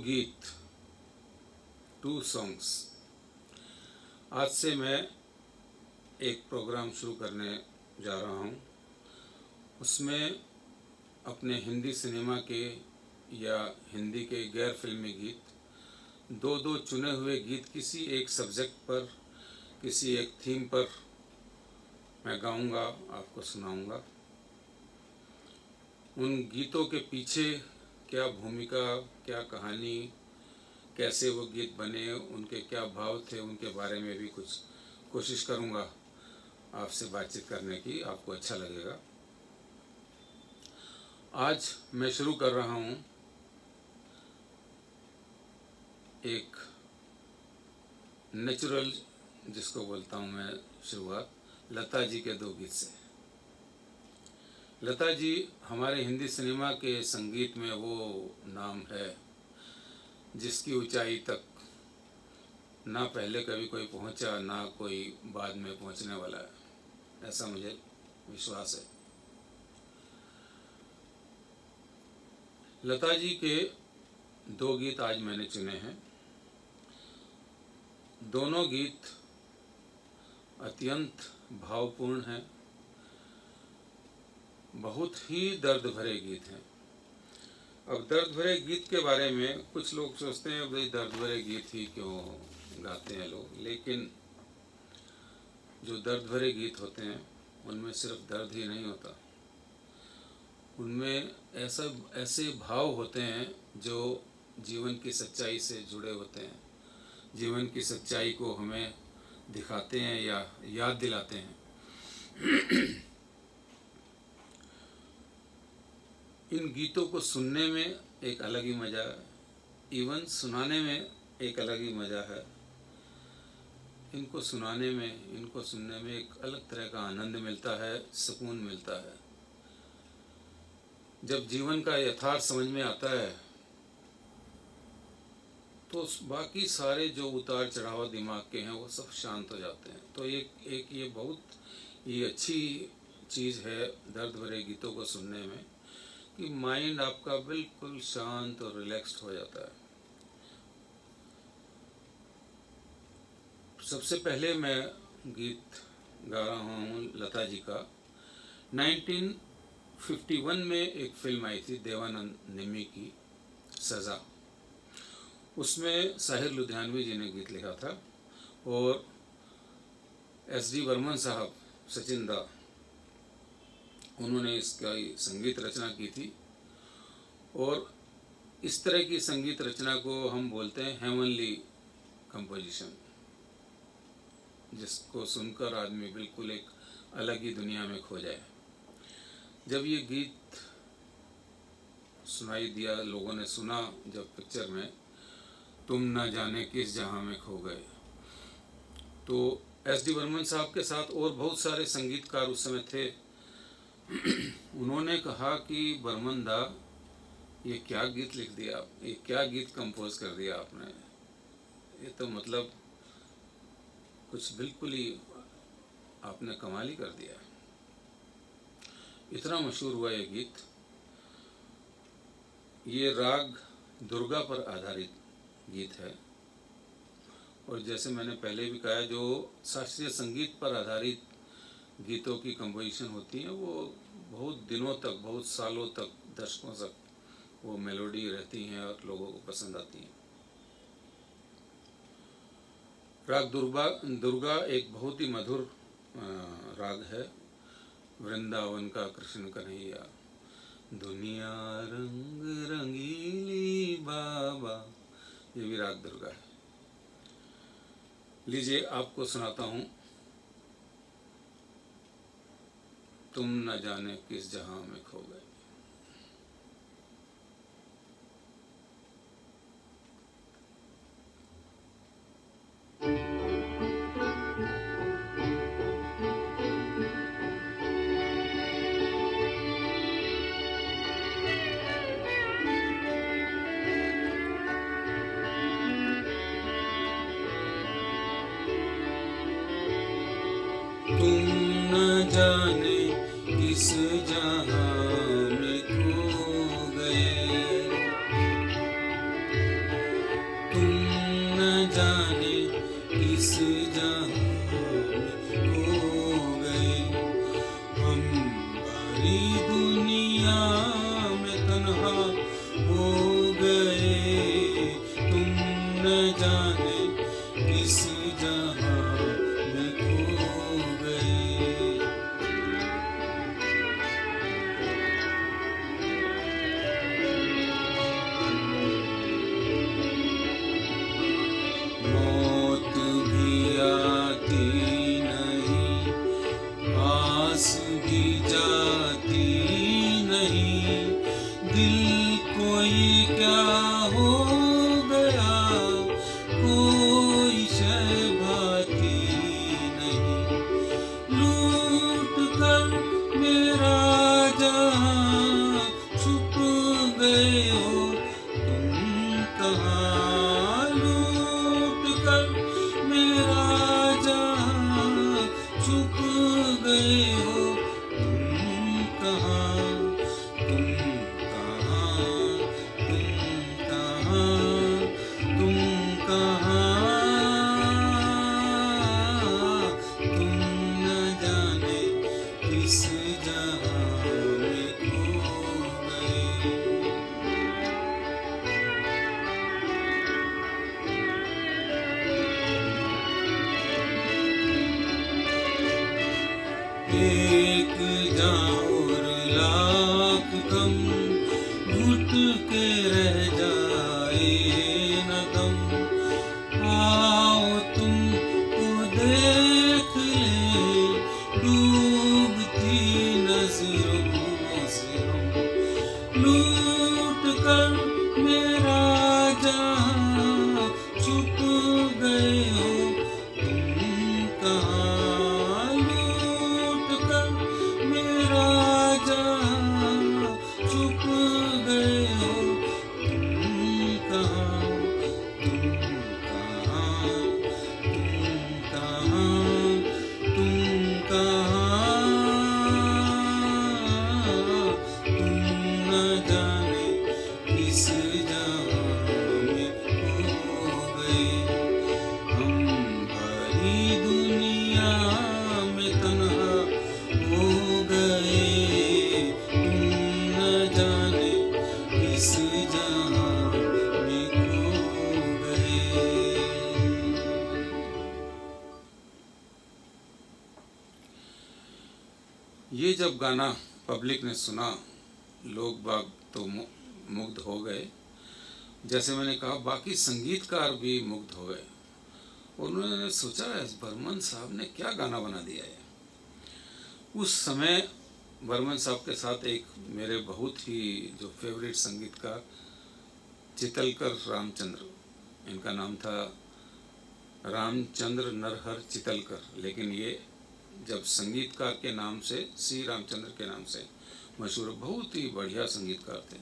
गीत, 2 सॉन्ग्स। आज से मैं एक प्रोग्राम शुरू करने जा रहा हूँ। उसमें अपने हिंदी सिनेमा के या हिंदी के गैर फिल्मी गीत, दो चुने हुए गीत किसी एक सब्जेक्ट पर, किसी एक थीम पर मैं गाऊंगा, आपको सुनाऊंगा। उन गीतों के पीछे क्या भूमिका, क्या कहानी, कैसे वो गीत बने, उनके क्या भाव थे, उनके बारे में भी कुछ कोशिश करूंगा आपसे बातचीत करने की, आपको अच्छा लगेगा। आज मैं शुरू कर रहा हूं एक नेचुरल, जिसको बोलता हूं मैं, शुरुआत लता जी के 2 गीत से। लता जी हमारे हिंदी सिनेमा के संगीत में वो नाम है जिसकी ऊंचाई तक ना पहले कभी कोई पहुंचा, ना कोई बाद में पहुंचने वाला है, ऐसा मुझे विश्वास है। लता जी के 2 गीत आज मैंने चुने हैं। दोनों गीत अत्यंत भावपूर्ण हैं, बहुत ही दर्द भरे गीत हैं। अब दर्द भरे गीत के बारे में कुछ लोग सोचते हैं भाई दर्द भरे गीत ही क्यों गाते हैं लोग, लेकिन जो दर्द भरे गीत होते हैं उनमें सिर्फ दर्द ही नहीं होता, उनमें ऐसे भाव होते हैं जो जीवन की सच्चाई से जुड़े होते हैं, जीवन की सच्चाई को हमें दिखाते हैं या याद दिलाते हैं। इन गीतों को सुनने में एक अलग ही मज़ा है, इवन सुनाने में एक अलग ही मज़ा है। इनको सुनाने में, इनको सुनने में एक अलग तरह का आनंद मिलता है, सुकून मिलता है। जब जीवन का यथार्थ समझ में आता है तो बाकी सारे जो उतार चढ़ाव दिमाग के हैं वो सब शांत हो जाते हैं। तो एक ये बहुत ही अच्छी चीज़ है दर्द भरे गीतों को सुनने में कि माइंड आपका बिल्कुल शांत और रिलैक्स्ड हो जाता है। सबसे पहले मैं गीत गा रहा हूँ लता जी का। 1951 में एक फिल्म आई थी देवानंद निम्मी की, सज़ा। उसमें साहिर लुधियानवी जी ने गीत लिखा था और SD बर्मन साहब, सचिन दा, उन्होंने इसका संगीत रचना की थी। और इस तरह की संगीत रचना को हम बोलते हैं हेवनली कंपोजिशन, जिसको सुनकर आदमी बिल्कुल एक अलग ही दुनिया में खो जाए। जब ये गीत सुनाई दिया, लोगों ने सुना जब पिक्चर में, तुम न जाने किस जहां में खो गए, तो SD बर्मन साहब के साथ और बहुत सारे संगीतकार उस समय थे। उन्होंने कहा कि बर्मन दा, ये क्या गीत लिख दिया, ये क्या गीत कंपोज कर दिया आपने, ये तो मतलब कुछ बिल्कुल ही आपने कमाल ही कर दिया। इतना मशहूर हुआ ये गीत। ये राग दुर्गा पर आधारित गीत है और जैसे मैंने पहले भी कहा, जो शास्त्रीय संगीत पर आधारित गीतों की कंपोजिशन होती है वो बहुत दिनों तक, बहुत सालों तक, दशकों तक वो मेलोडी रहती हैं और लोगों को पसंद आती हैं। राग दुर्गा एक बहुत ही मधुर राग है। वृंदावन का कृष्ण कन्हैया, दुनिया रंग रंगीली बाबा, ये भी राग दुर्गा है। लीजिए आपको सुनाता हूँ तुम न जाने किस जहां में खो गए। तुम न जाने किस जहां में खो गए, एक जाऊर लाख कम, घुट के रह जाए न दम। आओ तुमको देख ले डूबती नजरों से हम, लूट कर मेरा जहां छुप गए हो तुम कहाँ। लूट कर मेरा जहां छुप गए हो तुम कहाँ। तुम कहाँ, तुम कहाँ, तुम न जाने किस जहां में खो गए। हम भरी दुनिया में तन्हा हो गए, तुम न जाने किस जहां में खो गए। ये जब गाना पब्लिक ने सुना, लोग बाग तो मुग्ध हो गए। जैसे मैंने कहा, बाकी संगीतकार भी मुग्ध हो गए। उन्होंने सोचा इस बर्मन साहब ने क्या गाना बना दिया है। उस समय बर्मन साहब के साथ एक मेरे बहुत ही जो फेवरेट संगीतकार चितलकर रामचंद्र, इनका नाम था रामचंद्र नरहर चितलकर, लेकिन ये जब संगीतकार के नाम से सी रामचंद्र के नाम से मशहूर, बहुत ही बढ़िया संगीतकार थे।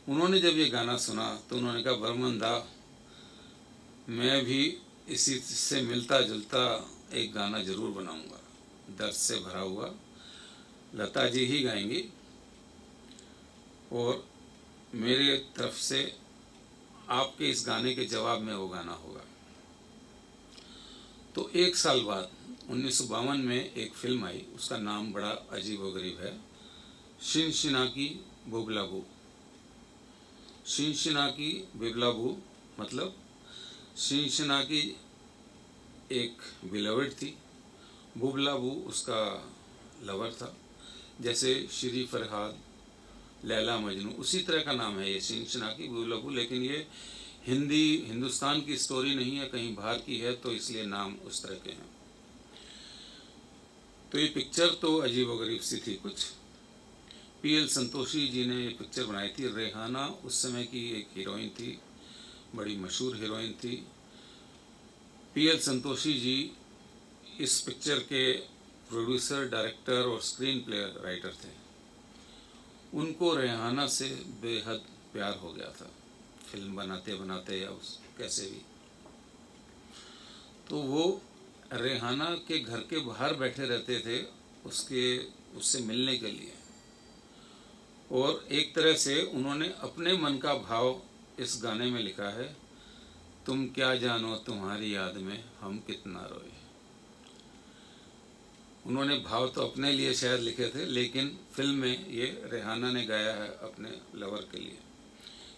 उन्होंने जब ये गाना सुना तो उन्होंने कहा, बर्मन दा, मैं भी इसी से मिलता जुलता एक गाना जरूर बनाऊंगा, दर्द से भरा हुआ। लता जी ही गाएंगी और मेरे तरफ से आपके इस गाने के जवाब में वो गाना होगा। तो एक साल बाद 1952 में एक फिल्म आई, उसका नाम बड़ा अजीब व गरीब है, शिनशिनाकी बुबलाबू। शिनशिनाकी बुबलाबू मतलब शिनशिनाकी एक बिलवर्ड थी, बुबलाबू उसका लवर था। जैसे श्री फरहाद, लैला मजनू, उसी तरह का नाम है ये शिनशिनाकी बुबलाबू। लेकिन ये हिंदुस्तान की स्टोरी नहीं है, कहीं बाहर की है, तो इसलिए नाम उस तरह के हैं। तो ये पिक्चर तो अजीब व गरीब सी थी कुछ। पीएल संतोषी जी ने ये पिक्चर बनाई थी। रेहाना उस समय की एक हीरोइन थी, बड़ी मशहूर हीरोइन थी। पीएल संतोषी जी इस पिक्चर के प्रोड्यूसर, डायरेक्टर और स्क्रीन प्ले राइटर थे। उनको रेहाना से बेहद प्यार हो गया था, फिल्म बनाते बनाते या उस कैसे भी। तो वो रेहाना के घर के बाहर बैठे रहते थे उससे मिलने के लिए, और एक तरह से उन्होंने अपने मन का भाव इस गाने में लिखा है, तुम क्या जानो तुम्हारी याद में हम कितना रोए। उन्होंने भाव तो अपने लिए शायद लिखे थे, लेकिन फिल्म में ये रेहाना ने गाया है अपने लवर के लिए।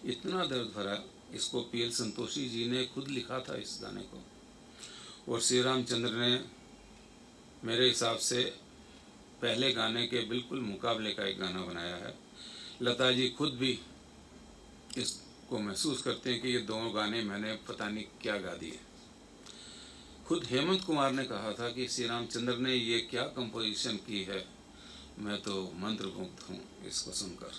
इतना दर्द भरा, इसको पीएल संतोषी जी ने खुद लिखा था इस गाने को, और श्री रामचंद्र ने मेरे हिसाब से पहले गाने के बिल्कुल मुकाबले का एक गाना बनाया है। लता जी खुद भी इसको महसूस करते हैं कि ये दोनों गाने मैंने पता नहीं क्या गा दिए। खुद हेमंत कुमार ने कहा था कि श्री रामचंद्र ने ये क्या कंपोजिशन की है, मैं तो मंत्रमुग्ध हूँ इसको सुनकर।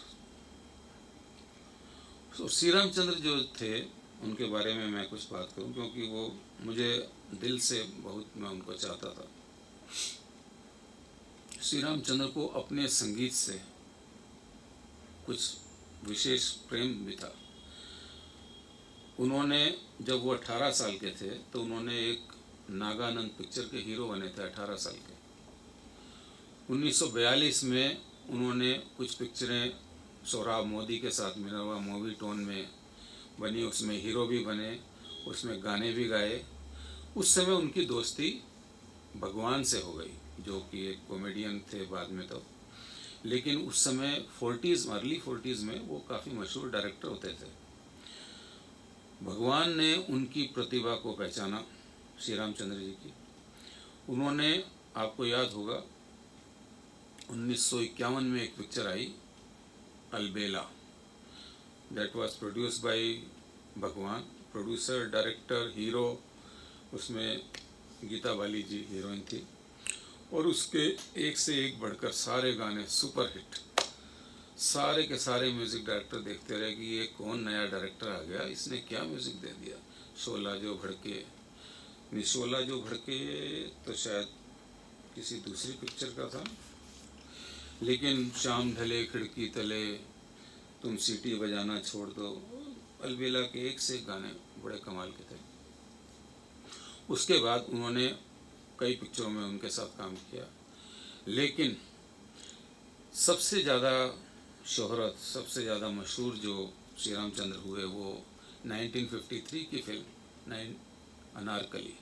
तो श्री रामचंद्र जो थे उनके बारे में मैं कुछ बात करूं, क्योंकि वो मुझे दिल से बहुत, मैं उनको चाहता था। श्री रामचंद्र को अपने संगीत से कुछ विशेष प्रेम भी था। उन्होंने जब वो 18 साल के थे तो उन्होंने एक नागानंद पिक्चर के हीरो बने थे 18 साल के। 1942 में उन्होंने कुछ पिक्चरें सोहराब मोदी के साथ मिनरवा मूवी टोन में बनी, उसमें हीरो भी बने, उसमें गाने भी गाए। उस समय उनकी दोस्ती भगवान से हो गई, जो कि एक कॉमेडियन थे बाद में तो, लेकिन उस समय अर्ली 40s में वो काफ़ी मशहूर डायरेक्टर होते थे। भगवान ने उनकी प्रतिभा को पहचाना श्री रामचंद्र जी की। उन्होंने, आपको याद होगा, 1951 में एक picture I Albela, that was produced by भगवान, प्रोड्यूसर, डायरेक्टर, हीरो, उसमें गीता बाली जी हीरोइन थी, और उसके एक से एक बढ़कर सारे गाने सुपर हिट। सारे के सारे म्यूज़िक डायरेक्टर देखते रहे कि ये कौन नया डायरेक्टर आ गया, इसने क्या म्यूज़िक दे दिया। शोला जो भड़के, नहीं शोला जो भड़के तो शायद किसी दूसरी पिक्चर का था, लेकिन शाम ढले खिड़की तले, तुम सीटी बजाना छोड़ दो, अलबेला के एक से एक गाने बड़े कमाल के थे। उसके बाद उन्होंने कई पिक्चरों में उनके साथ काम किया, लेकिन सबसे ज़्यादा शोहरत, सबसे ज़्यादा मशहूर जो श्री रामचंद्र हुए वो 1953 की फिल्म अनारकली।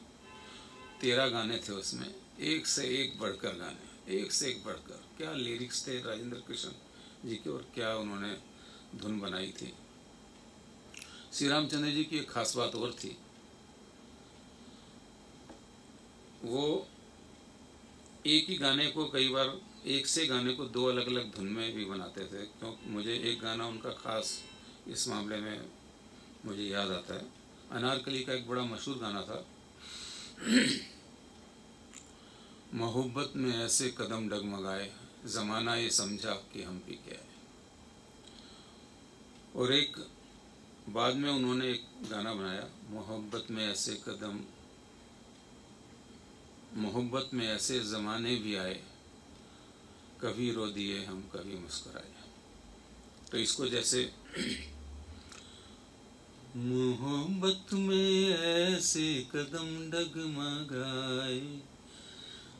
13 गाने थे उसमें, एक से एक बढ़कर गाने, एक से एक बढ़कर। क्या लिरिक्स थे राजेंद्र कृष्ण जी के, और क्या उन्होंने धुन बनाई थी। श्री रामचंद्र जी की एक खास बात और थी, वो एक ही गाने को कई बार, एक से गाने को दो अलग अलग धुन में भी बनाते थे। क्योंकि मुझे एक गाना उनका खास इस मामले में मुझे याद आता है, अनारकली का एक बड़ा मशहूर गाना था, मोहब्बत में ऐसे कदम डगमगाए, ज़माना ये समझा कि हम पी के आए। और एक बाद में उन्होंने एक गाना बनाया, मोहब्बत में ऐसे कदम, मोहब्बत में ऐसे ज़माने भी आए, कभी रो दिए हम कभी मुस्कुराए। तो इसको जैसे मोहब्बत में ऐसे कदम डगमगाए,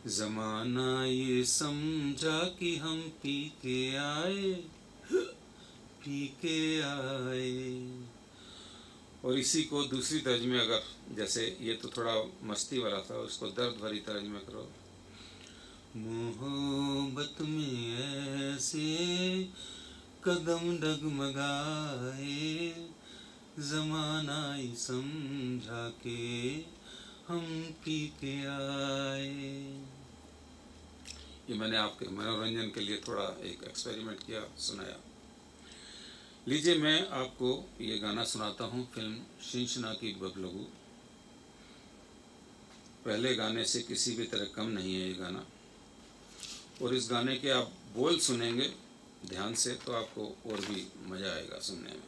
ज़माना ये समझा कि हम पी के आए, पी के आए। और इसी को दूसरी तर्ज में अगर, जैसे ये तो थोड़ा मस्ती वाला था, उसको दर्द भरी तर्ज में करो, मोहब्बत में ऐसे कदम डगमगाए, ज़माना ही समझा के हम पी के आए। ये मैंने आपके मनोरंजन के लिए थोड़ा एक एक्सपेरिमेंट किया, सुनाया। लीजिए मैं आपको ये गाना सुनाता हूँ, फिल्म शिंशना की बबलगू। पहले गाने से किसी भी तरह कम नहीं है ये गाना, और इस गाने के आप बोल सुनेंगे ध्यान से तो आपको और भी मज़ा आएगा सुनने में।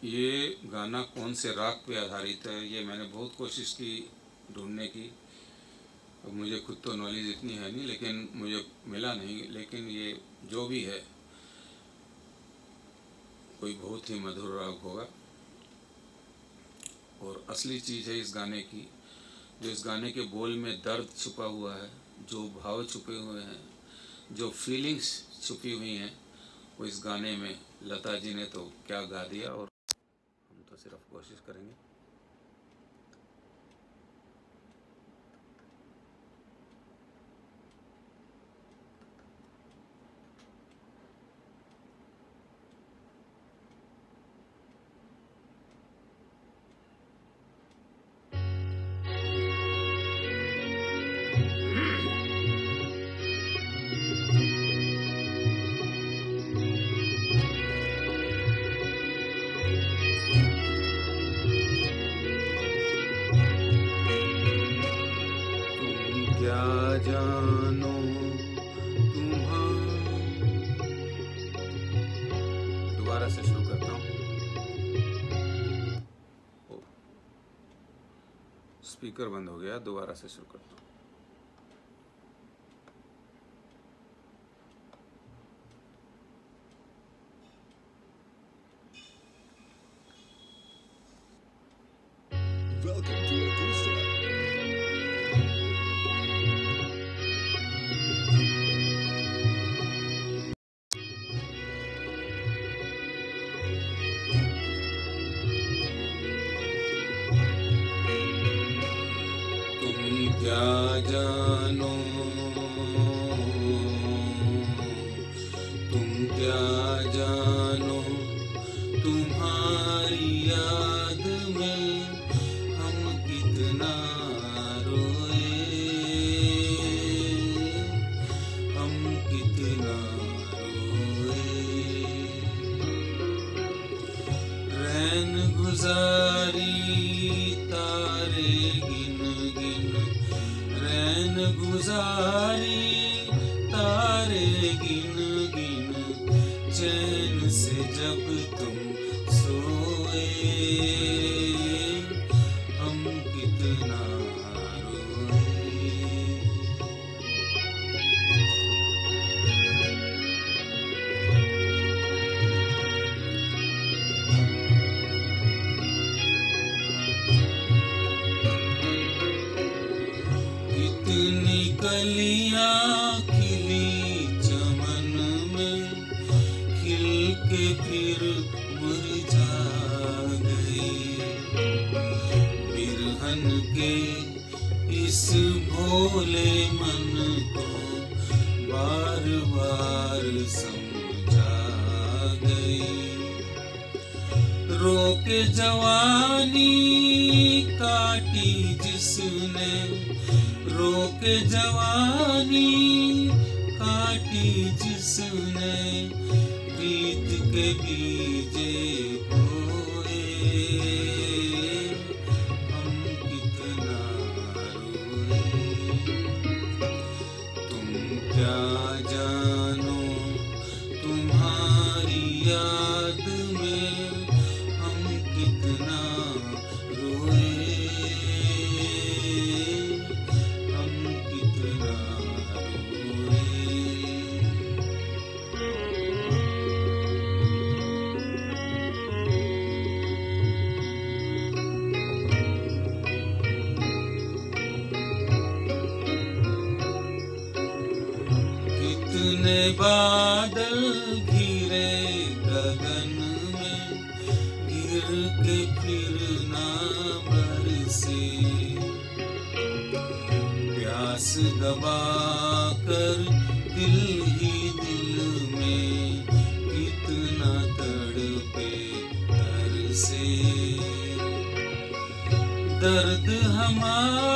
ये गाना कौन से राग पे आधारित है, ये मैंने बहुत कोशिश की ढूंढने की। अब मुझे खुद तो नॉलेज इतनी है नहीं, लेकिन मुझे मिला नहीं। लेकिन ये जो भी है कोई बहुत ही मधुर राग होगा। और असली चीज़ है इस गाने की, जो इस गाने के बोल में दर्द छुपा हुआ है, जो भाव छुपे हुए हैं, जो फीलिंग्स छुपी हुई हैं, वो इस गाने में लता जी ने तो क्या गा दिया। और हम तो सिर्फ कोशिश करेंगे। क्या जानो दोबारा से शुरू करता हूँ। स्पीकर बंद हो गया, दोबारा से शुरू करता हूँ। जानो, तुम क्या जानो, तुम्हारी याद में हम कितना रोए, हम कितना रोए। रैन गुजारी तारे गिन गिन, रैन गुजारी तारे गिन गिन, चैन से जब तुम सोए, हम कितना रोए। कितनी कलियां खिली चमन में, खिल के फिर मुरझा गई। बिरहन के इस भोले मन को बार बार समझा गई। रोके जवानी काटी जिसने, रोके जवानी काटी जिसने, प्रीत के बीजे बोए, हम कितना रोए। तुम क्या जानो, तुम्हारी याद में हम कितना रोए, हम कितना रोए। कितने बादल घिरे गगन में, गिर के फिर ना बरसे। प्यास दबा कर दिल ही दिल में, कितना तड़पे तरसे। दर्द हमारा